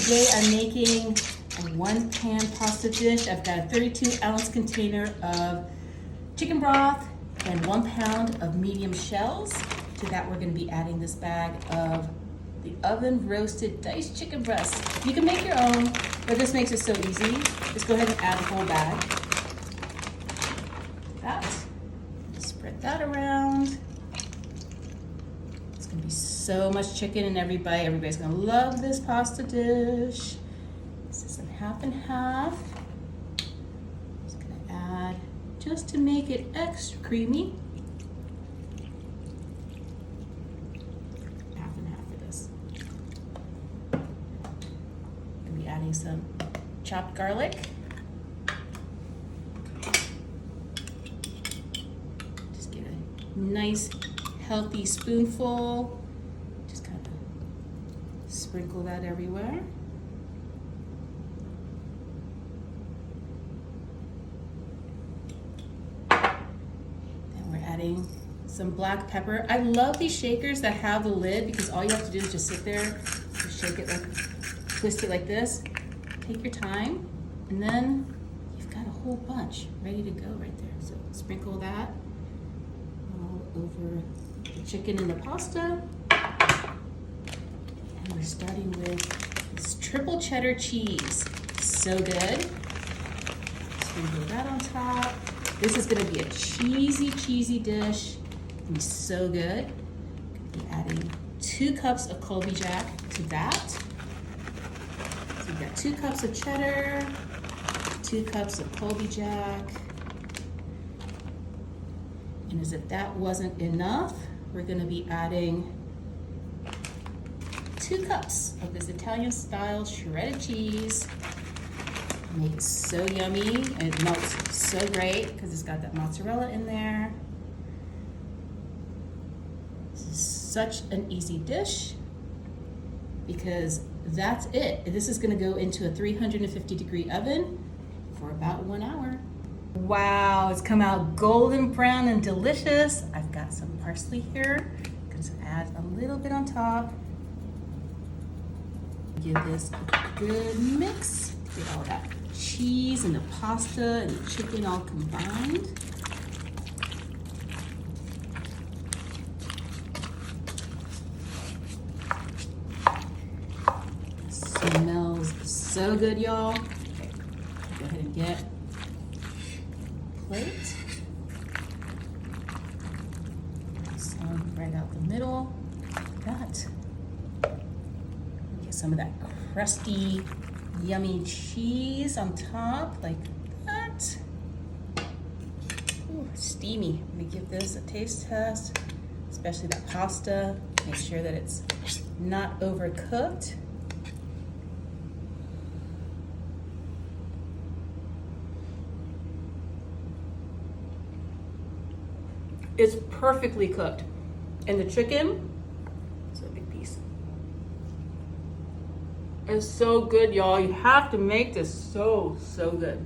Today I'm making a 1-pan pasta dish. I've got a 32-ounce container of chicken broth and 1 pound of medium shells. To that, we're going to be adding this bag of the oven roasted diced chicken breasts. You can make your own, but this makes it so easy. Just go ahead and add the whole bag. That. Spread that around. It's going to be so much chicken in every bite. Everybody's going to love this pasta dish. This is in half and half. Just going to add, just to make it extra creamy, half and half of this. Going to be adding some chopped garlic. Just get a nice healthy spoonful. Just kind of sprinkle that everywhere. Adding some black pepper. I love these shakers that have the lid because all you have to do is just sit there, just shake it, like twist it like this. Take your time, and then you've got a whole bunch ready to go right there. So sprinkle that all over the chicken and the pasta. And we're starting with this triple cheddar cheese. So good. Sprinkle that on top. This is going to be a cheesy dish. It's going to be so good. Going to be adding 2 cups of Colby Jack to that. So you've got 2 cups of cheddar, 2 cups of Colby Jack. And as if that wasn't enough, we're going to be adding 2 cups of this Italian style shredded cheese. Make it so yummy, and it melts so great because it's got that mozzarella in there. This is such an easy dish because that's it. This is going to go into a 350-degree oven for about 1 hour. Wow, it's come out golden brown and delicious. I've got some parsley here. I'm going to add a little bit on top. Give this a good mix. Get all that cheese and the pasta and the chicken all combined. Smells so good, y'all. Okay, go ahead and get a plate. Some right out the middle, like that. Get some of that crusty, yummy cheese on top, like that. Ooh, steamy. Let me give this a taste test, especially that pasta. Make sure that it's not overcooked. It's perfectly cooked. And the chicken, it's a big piece. It's so good, y'all. You have to make this so good.